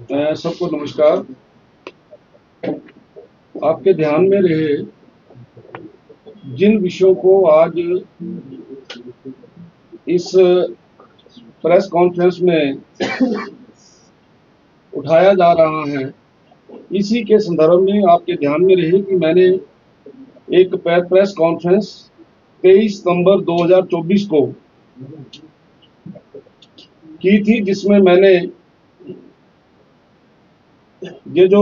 सबको नमस्कार। आपके ध्यान में रहे जिन विषयों को आज इस प्रेस कॉन्फ्रेंस में उठाया जा रहा है, इसी के संदर्भ में आपके ध्यान में रहे कि मैंने एक प्रेस कॉन्फ्रेंस 23 सितंबर 2024 को की थी, जिसमें मैंने ये जो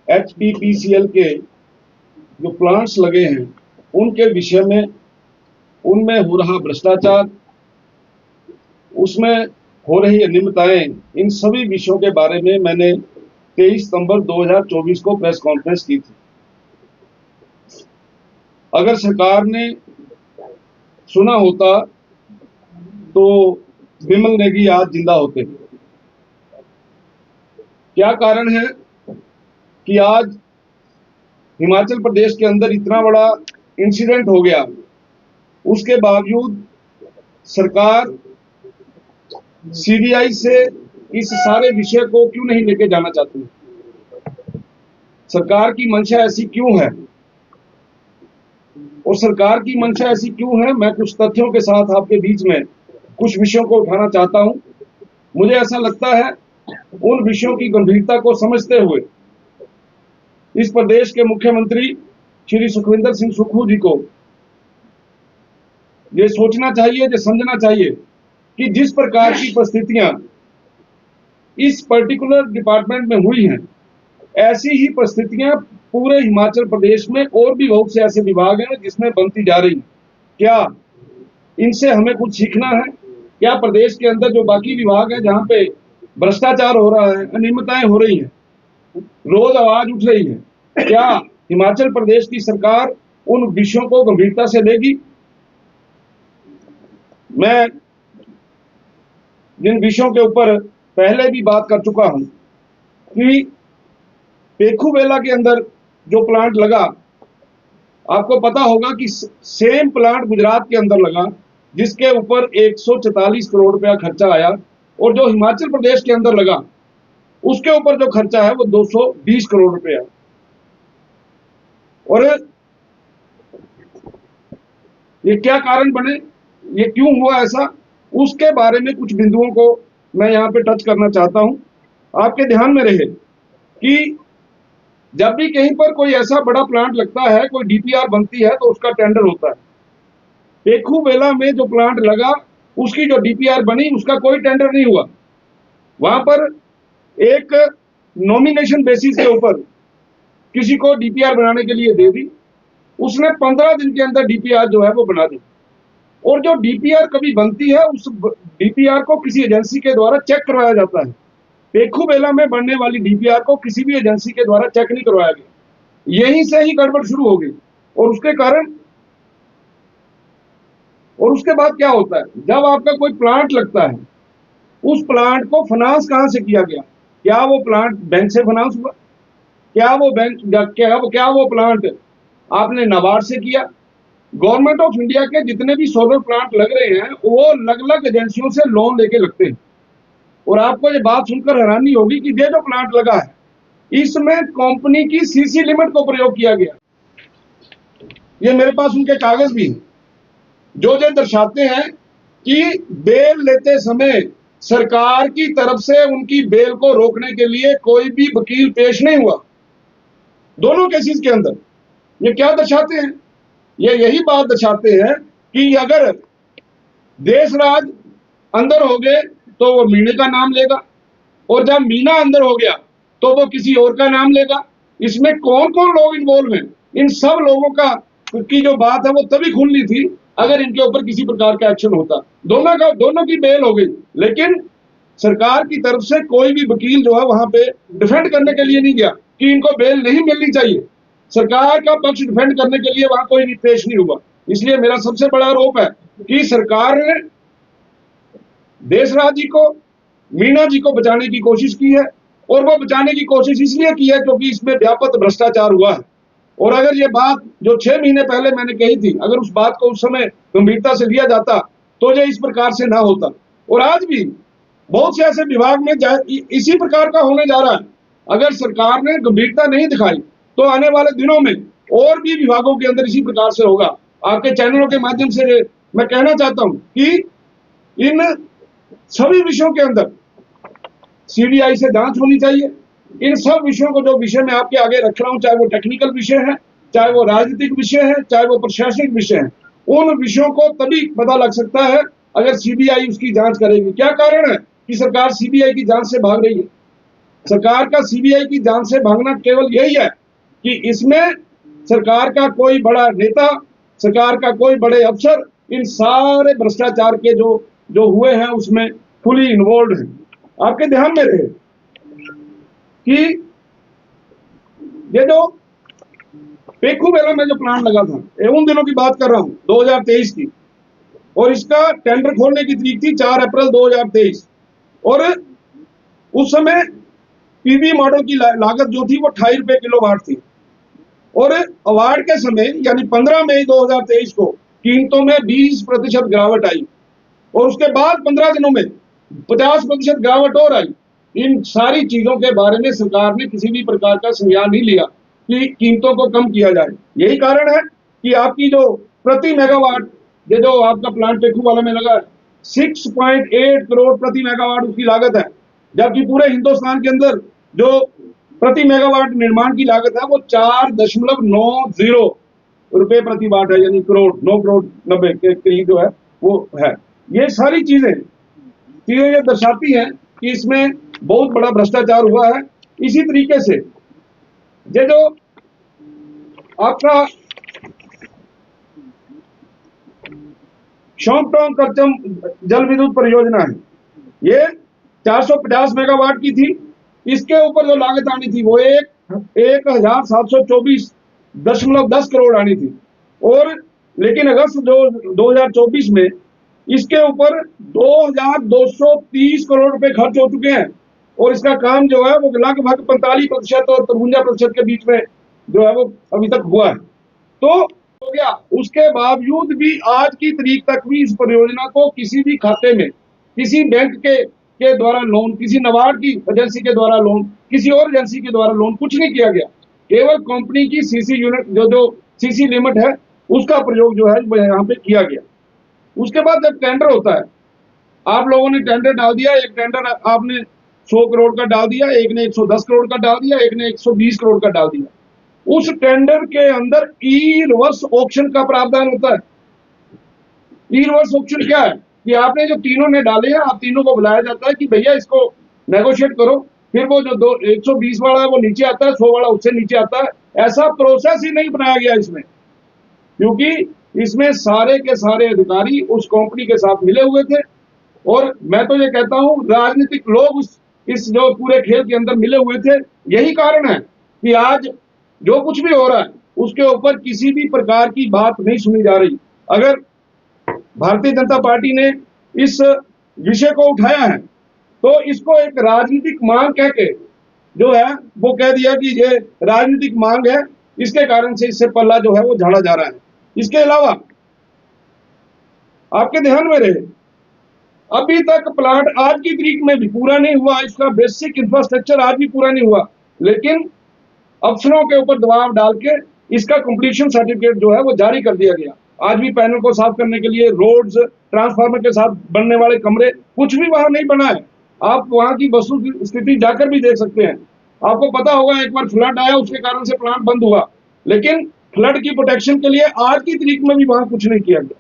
HPPCL के जो प्लांट्स लगे हैं उनके विषय में, उनमें हो रहा भ्रष्टाचार, उसमें हो रही अनियमितताएं, इन सभी विषयों के बारे में मैंने 23 सितंबर 2024 को प्रेस कॉन्फ्रेंस की थी। अगर सरकार ने सुना होता तो विमल नेगी आज जिंदा होते। क्या कारण है कि आज हिमाचल प्रदेश के अंदर इतना बड़ा इंसिडेंट हो गया, उसके बावजूद सरकार CBI से इस सारे विषय को क्यों नहीं लेके जाना चाहती? सरकार की मंशा ऐसी क्यों है? और सरकार की मंशा ऐसी क्यों है, मैं कुछ तथ्यों के साथ आपके बीच में कुछ विषयों को उठाना चाहता हूं। मुझे ऐसा लगता है उन विषयों की गंभीरता को समझते हुए इस प्रदेश के मुख्यमंत्री श्री सुखविंदर सिंह सुक्खू जी को ये सोचना चाहिए, ये समझना चाहिए कि जिस प्रकार की परिस्थितियां इस पर्टिकुलर डिपार्टमेंट में हुई हैं, ऐसी ही परिस्थितियां पूरे हिमाचल प्रदेश में और भी बहुत से ऐसे विभाग हैं जिसमें बनती जा रही हैं। क्या इनसे हमें कुछ सीखना है? क्या प्रदेश के अंदर जो बाकी विभाग है जहां पे भ्रष्टाचार हो रहा है, अनियमितताएं हो रही हैं, रोज आवाज उठ रही है, क्या हिमाचल प्रदेश की सरकार उन विषयों को गंभीरता से लेगी? मैं जिन विषयों के ऊपर पहले भी बात कर चुका हूं कि पेखूवेला के अंदर जो प्लांट लगा, आपको पता होगा कि सेम प्लांट गुजरात के अंदर लगा जिसके ऊपर 144 करोड़ रुपया खर्चा आया, और जो हिमाचल प्रदेश के अंदर लगा उसके ऊपर जो खर्चा है वो 220 करोड़ रुपया। और ये क्या कारण बने, ये क्यों हुआ ऐसा, उसके बारे में कुछ बिंदुओं को मैं यहाँ पे टच करना चाहता हूं। आपके ध्यान में रहे कि जब भी कहीं पर कोई ऐसा बड़ा प्लांट लगता है, कोई DPR बनती है, तो उसका टेंडर होता है। पेखूवेला में जो प्लांट लगा उसकी जो DPR बनी उसका कोई टेंडर नहीं हुआ। वहां पर एक नॉमिनेशन बेसिस के ऊपर किसी को DPR बनाने के लिए दे दी, उसने 15 दिन के अंदर DPR जो है वो बना दी। और जो DPR कभी बनती है उस DPR को किसी एजेंसी के द्वारा चेक करवाया जाता है। पेखूवेला में बनने वाली DPR को किसी भी एजेंसी के द्वारा चेक नहीं करवाया गया, यहीं से ही गड़बड़ शुरू हो गई। और उसके कारण, और उसके बाद क्या होता है, जब आपका कोई प्लांट लगता है, उस प्लांट को फाइनेंस कहां से किया गया? क्या वो प्लांट बैंक से फाइनेंस हुआ? क्या वो प्लांट आपने नाबार्ड से किया? गवर्नमेंट ऑफ इंडिया के जितने भी सोलर प्लांट लग रहे हैं वो अलग अलग एजेंसियों से लोन लेके लगते हैं। और आपको ये बात सुनकर हैरानी होगी कि ये जो प्लांट लगा है इसमें कंपनी की CC लिमिट को प्रयोग किया गया। ये मेरे पास उनके कागज भी हैं जो ये दर्शाते हैं कि बेल लेते समय सरकार की तरफ से उनकी बेल को रोकने के लिए कोई भी वकील पेश नहीं हुआ। दोनों केसेस के अंदर ये क्या दर्शाते हैं? ये यही बात दर्शाते हैं कि अगर देश राज अंदर हो गए तो वो मीणा का नाम लेगा, और जब मीणा अंदर हो गया तो वो किसी और का नाम लेगा। इसमें कौन कौन लोग इन्वॉल्व हैं, इन सब लोगों की जो बात है वो तभी खुलनी थी अगर इनके ऊपर किसी प्रकार का एक्शन होता। दोनों की बेल हो गई, लेकिन सरकार की तरफ से कोई भी वकील जो है वहां पे डिफेंड करने के लिए नहीं गया कि इनको बेल नहीं मिलनी चाहिए। सरकार का पक्ष डिफेंड करने के लिए वहां कोई भी पेश नहीं हुआ। इसलिए मेरा सबसे बड़ा आरोप है कि सरकार ने देशराज जी को, मीणा जी को बचाने की कोशिश की है, और वो बचाने की कोशिश इसलिए की है क्योंकि इसमें व्यापक भ्रष्टाचार हुआ है। और अगर ये बात जो 6 महीने पहले मैंने कही थी, अगर उस बात को उस समय गंभीरता से लिया जाता तो ये इस प्रकार से ना होता। और आज भी बहुत से ऐसे विभाग में इसी प्रकार का होने जा रहा है। अगर सरकार ने गंभीरता नहीं दिखाई तो आने वाले दिनों में और भी विभागों के अंदर इसी प्रकार से होगा। आपके चैनलों के माध्यम से मैं कहना चाहता हूं कि इन सभी विषयों के अंदर सीबीआई से जांच होनी चाहिए। इन सब विषयों को, जो विषय मैं आपके आगे रख रहा हूं, चाहे वो टेक्निकल विषय है, चाहे वो राजनीतिक विषय है, चाहे वो प्रशासनिक विषय है, उन विषयों को तभी पता लग सकता है अगर सीबीआई उसकी जांच करेगी। क्या कारण है कि सरकार सीबीआई की जांच से भाग रही है? सरकार का सीबीआई की जांच से भागना केवल यही है कि इसमें सरकार का कोई बड़ा नेता, सरकार का कोई बड़े अफसर इन सारे भ्रष्टाचार के जो हुए हैं उसमें फुली इन्वॉल्व है। आपके ध्यान में रहे कि ये जो पेखू बेला में जो प्लांट लगा था, उन दिनों की बात कर रहा हूं, 2023 की, और इसका टेंडर खोलने की तारीख थी 4 अप्रैल 2023, और उस समय पीवी मॉडल की लागत जो थी वो 28 रुपए किलोवाट थी, और अवार्ड के समय यानी 15 मई 2023 को कीमतों में 20% गिरावट आई, और उसके बाद 15 दिनों में 50% गिरावट और आई। इन सारी चीजों के बारे में सरकार ने किसी भी प्रकार का संज्ञान नहीं लिया कि कीमतों को कम किया जाए। यही कारण है कि आपकी जो प्रति मेगावाट, ये जो आपका प्लांट पेखू वाला में लगा है, 6.8 करोड़ प्रति मेगावाट उसकी लागत है, जबकि पूरे हिंदुस्तान के अंदर जो प्रति मेगावाट निर्माण की लागत है वो 4.90 रुपए प्रति वाट है, यानी करोड़, 9 करोड़ 90 के करीब जो है वो है। ये सारी चीजें ये दर्शाती हैं कि इसमें बहुत बड़ा भ्रष्टाचार हुआ है। इसी तरीके से ये जो आपका शोंगटोंग करचम जल विद्युत परियोजना है, ये 450 मेगावाट की थी। इसके ऊपर जो लागत आनी थी वो 1724.10 करोड़ आनी थी, और लेकिन अगस्त 2024 में इसके ऊपर 2230 करोड़ रुपए खर्च हो चुके हैं, और इसका काम जो है वो लगभग 45% और 53% के बीच में जो है वो अभी तक हुआ है। तो हो गया, उसके बावजूद भी आज की तारीख तक भी इस परियोजना को किसी भी खाते में, किसी बैंक के द्वारा लोन, किसी नाबार्ड की एजेंसी के द्वारा लोन, किसी और एजेंसी के द्वारा लोन कुछ नहीं किया गया। केवल कंपनी की सीसी यूनिट जो सीसी लिमिट है उसका प्रयोग जो है यहाँ पे किया गया। उसके बाद जब टेंडर होता है, आप लोगों ने टेंडर डाल दिया, एक टेंडर आपने 100 करोड़ का डाल दिया, एक ने 110 करोड़ का डाल दिया, एक ने 120 करोड़ का डाल दिया। उस टेंडर के अंदर ई रिवर्स ऑक्शन का प्रावधान होता है। ई रिवर्स ऑक्शन क्या है कि आपने जो तीनों ने डाले हैं, आप तीनों को बुलाया जाता है कि भैया इसको नेगोशिएट करो, फिर वो जो 120 वाला है वो नीचे आता है, 100 वाला उससे नीचे आता है। ऐसा प्रोसेस ही नहीं बनाया गया इसमें, क्योंकि इसमें सारे के सारे अधिकारी उस कंपनी के साथ मिले हुए थे, और मैं तो ये कहता हूं राजनीतिक लोग इस जो पूरे खेल के अंदर मिले हुए थे। यही कारण है कि आज जो कुछ भी हो रहा है उसके ऊपर किसी भी प्रकार की बात नहीं सुनी जा रही। अगर भारतीय जनता पार्टी ने इस विषय को उठाया है तो इसको एक राजनीतिक मांग कह के जो है वो कह दिया कि ये राजनीतिक मांग है, इसके कारण से इससे पल्ला जो है वो झाड़ा जा रहा है। इसके अलावा आपके ध्यान में रहे, अभी तक प्लांट आज की तारीख में भी पूरा नहीं हुआ, इसका बेसिक इंफ्रास्ट्रक्चर आज भी पूरा नहीं हुआ, लेकिन अफसरों के ऊपर दबाव डाल के इसका कंप्लीशन सर्टिफिकेट जो है वो जारी कर दिया गया। आज भी पैनल को साफ करने के लिए रोड्स, ट्रांसफार्मर के साथ बनने वाले कमरे, कुछ भी वहां नहीं बना है। आप वहां की वस्तु स्थिति जाकर भी देख सकते हैं। आपको पता होगा एक बार फ्लड आया, उसके कारण से प्लांट बंद हुआ, लेकिन फ्लड की प्रोटेक्शन के लिए आज की तारीख में भी वहां कुछ नहीं किया गया।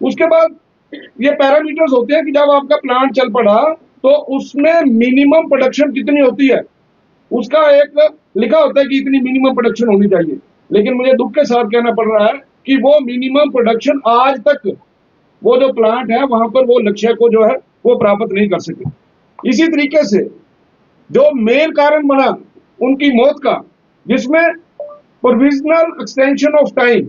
उसके बाद ये पैरामीटर्स होते हैं कि जब आपका प्लांट चल पड़ा तो उसमें मिनिमम प्रोडक्शन कितनी होती है, उसका एक लिखा होता है कि इतनी मिनिमम प्रोडक्शन होनी चाहिए, लेकिन मुझे दुख के साथ कहना पड़ रहा है कि वो मिनिमम प्रोडक्शन आज तक वो जो प्लांट है वहां पर वो लक्ष्य को जो है वो प्राप्त नहीं कर सके। इसी तरीके से जो मेन कारण बना उनकी मौत का, जिसमें प्रोविजनल एक्सटेंशन ऑफ टाइम,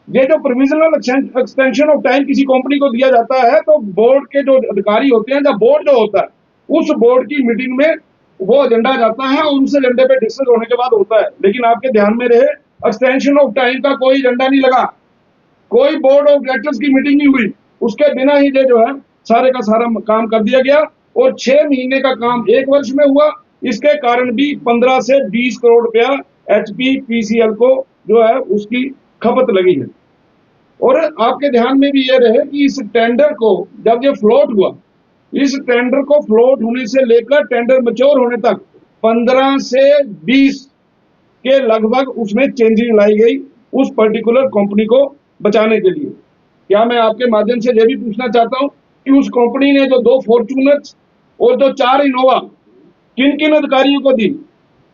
ये जो प्रोविजनल एक्सटेंशन ऑफ टाइम किसी कंपनी को दिया जाता है तो बोर्ड के जो अधिकारी होते हैं, जब बोर्ड जो होता है उस बोर्ड की मीटिंग में वो एजेंडा जाता है और उनसे एजेंडे पे डिस्कस होने के बाद होता है। लेकिन आपके ध्यान में रहे, एक्सटेंशन ऑफ टाइम का कोई एजेंडा नहीं लगा, कोई बोर्ड ऑफ डायरेक्टर्स की मीटिंग नहीं हुई, उसके बिना ही ये जो है सारे का सारा काम कर दिया गया और 6 महीने का काम 1 वर्ष में हुआ। इसके कारण भी 15 से 20 करोड़ रुपया एचपीपीसीएल को जो है उसकी खपत लगी है। और आपके ध्यान में भी ये रहे कि इस टेंडर को जब ये फ्लोट हुआ, इस टेंडर को फ्लोट होने से लेकर टेंडर मैच्योर होने तक 15 से 20 के लगभग उसमें चेंजिंग लाई गई उस पर्टिकुलर कंपनी को बचाने के लिए। क्या मैं आपके माध्यम से यह भी पूछना चाहता हूं कि उस कंपनी ने जो 2 फॉर्च्यूनर और जो 4 इनोवा किन किन अधिकारियों को दी,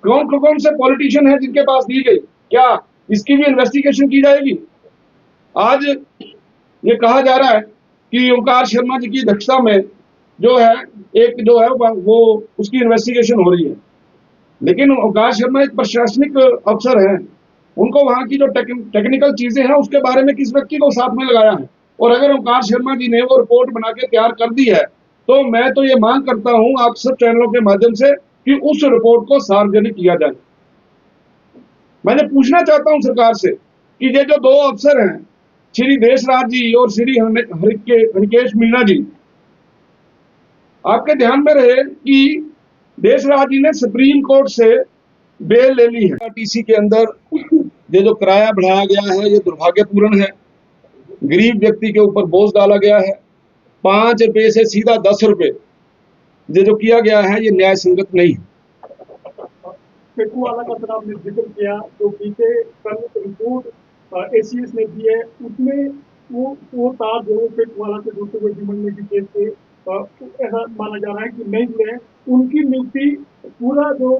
कौन कौन से पॉलिटिशियन है जिनके पास दी गई, क्या इसकी भी इन्वेस्टिगेशन की जाएगी? आज ये कहा जा रहा है कि ओंकार शर्मा जी की अध्यक्षता में जो है एक जो है वो उसकी इन्वेस्टिगेशन हो रही है, लेकिन ओंकार शर्मा एक प्रशासनिक अफसर हैं, उनको वहां की जो टेक्निकल चीजें हैं उसके बारे में किस व्यक्ति को साथ में लगाया है? और अगर ओंकार शर्मा जी ने वो रिपोर्ट बना के तैयार कर दी है तो मैं तो ये मांग करता हूं आप सब चैनलों के माध्यम से कि उस रिपोर्ट को सार्वजनिक किया जाए। मैं पूछना चाहता हूं सरकार से कि ये जो 2 अफसर हैं, श्री देशराज जी और श्री हरिकेश मीणा जी, आपके ध्यान में रहे कि देशराज जी ने सुप्रीम कोर्ट से बेल ले ली है। टीसी के अंदर ये जो किराया बढ़ाया गया है ये दुर्भाग्यपूर्ण है, गरीब व्यक्ति के ऊपर बोझ डाला गया है। 5 रुपए से सीधा 10 रुपए ये जो किया गया है ये न्याय संगत नहीं है। पेटूवाला का सर आपने जिक्र किया, जो बीते कल रिपोर्ट एसीएस ने दी है, उसमें वो तार जो पेटूवाला से जुड़ते हुए विमल नेगी केस से ऐसा माना जा रहा है कि नहीं जुड़े हैं, उनकी नियुक्ति पूरा जो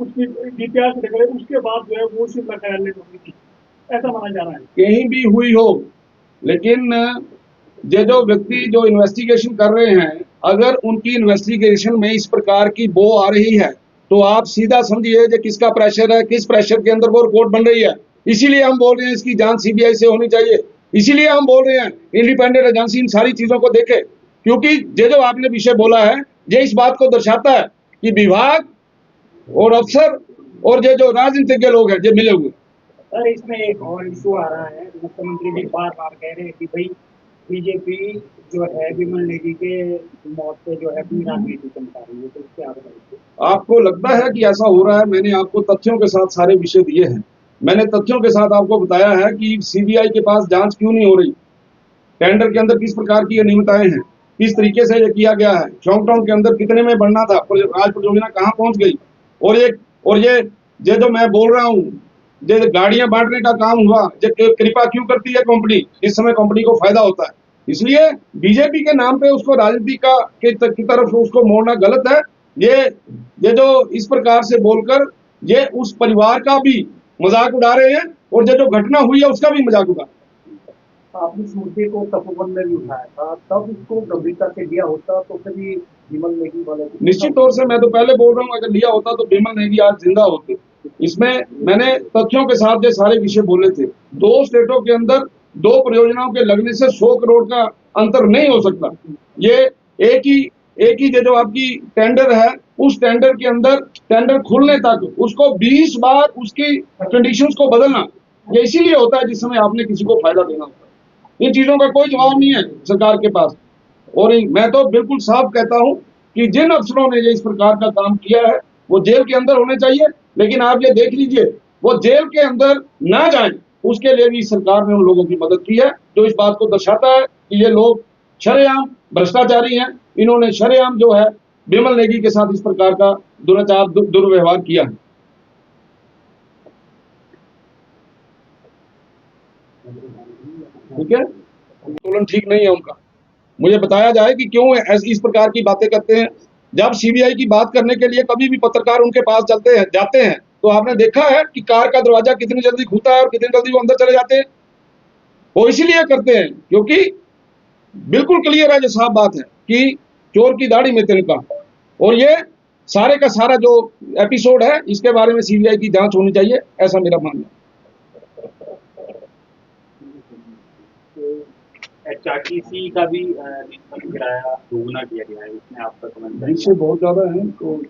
उसकी डीपीआर से निकले उसके बाद जो है वो शिमला न्यायालय में हुई थी, ऐसा माना जा रहा है। कहीं भी हुई हो, लेकिन ये जो व्यक्ति जो इन्वेस्टिगेशन कर रहे हैं, अगर उनकी इन्वेस्टिगेशन में इस प्रकार की बो आ रही है तो आप सीधा समझिए कि किसका प्रेशर है, किस प्रेशर के अंदर वो रिपोर्ट बन रही है। इसीलिए हम बोल रहे हैं इसकी जांच सीबीआई से होनी चाहिए, इसीलिए हम बोल रहे हैं इंडिपेंडेंट एजेंसी इन सारी चीजों को देखे, क्योंकि ये जो आपने विषय बोला है ये इस बात को दर्शाता है कि विभाग और अफसर और ये जो राजनीतिज्ञ लोग हैं ये मिले हुए। सर इसमें एक और इशू आ रहा है, मुख्यमंत्री जी बार बार कह रहे हैं कि भाई बीजेपी जो है विमल नेगी के मौत पे जो है अपनी राजनीति चमका रही है, तो क्या आपको लगता है कि ऐसा हो रहा है? मैंने आपको तथ्यों के साथ सारे विषय दिए हैं, मैंने तथ्यों के साथ आपको बताया है कि सीबीआई के पास जांच क्यों नहीं हो रही, टेंडर के अंदर किस प्रकार की अनियमितताएं हैं, किस तरीके से ये किया गया है, चौंगटाउन के अंदर कितने में बढ़ना था, राज परियोजना कहाँ पहुंच गई। और ये जो मैं बोल रहा हूँ, जो गाड़ियां बांटने का काम हुआ, जो कृपा क्यों करती है कंपनी, इस समय कंपनी को फायदा होता है। इसलिए बीजेपी के नाम पे उसको राजनीति की तरफ उसको मोड़ना गलत है। ये जो इस प्रकार से बोलकर ये उस परिवार का भी मजाक उड़ा रहे हैं और जो घटना हुई है उसका भी मजाक उड़ा। आपने इस मुद्दे को तपोवन में भी उठाया था, तब इसको गंभीरता से लिया होता तो कभी विमल नेगी वाले निश्चित तौर से मैं तो पहले बोल रहा हूँ अगर लिया होता तो विमल नेगी आज जिंदा होते। इसमें मैंने तथ्यों के साथ ये सारे विषय बोले थे। 2 स्टेटों के अंदर 2 परियोजनाओं के लगने से 100 करोड़ का अंतर नहीं हो सकता। ये एक ही जो आपकी टेंडर है, उस टेंडर के अंदर टेंडर खुलने तक उसको 20 बार उसकी कंडीशंस को बदलना, ये इसीलिए होता है जिस समय आपने किसी को फायदा देना होता है। इन चीजों का कोई जवाब नहीं है सरकार के पास। और मैं तो बिल्कुल साफ कहता हूं कि जिन अफसरों ने इस प्रकार का काम किया है वो जेल के अंदर होने चाहिए, लेकिन आप ये देख लीजिए वो जेल के अंदर ना जाए उसके लिए भी सरकार ने उन लोगों की मदद की है, जो इस बात को दर्शाता है कि ये लोग शरेआम भ्रष्टाचारी हैं। इन्होंने शरेआम जो है विमल नेगी के साथ इस प्रकार का दुराचार दुर्व्यवहार किया है। ठीक है, आंदोलन ठीक नहीं है उनका। मुझे बताया जाए कि क्यों इस प्रकार की बातें करते हैं। जब सीबीआई की बात करने के लिए कभी भी पत्रकार उनके पास जाते हैं तो आपने देखा है कि कार का दरवाजा कितनी जल्दी खुलता है और कितनी जल्दी वो अंदर चले जाते हैं। वो इसीलिए करते हैं क्योंकि बिल्कुल क्लियर है, जो साफ बात है कि चोर की दाढ़ी में तिनका। और ये सारे का सारा जो एपिसोड है इसके बारे में सीबीआई की जांच होनी चाहिए, ऐसा मेरा मानना है। एचआरटीसी का भी किराया दोगुना किया गया है, इसमें आपका कमेंट? बहुत ज्यादा है तो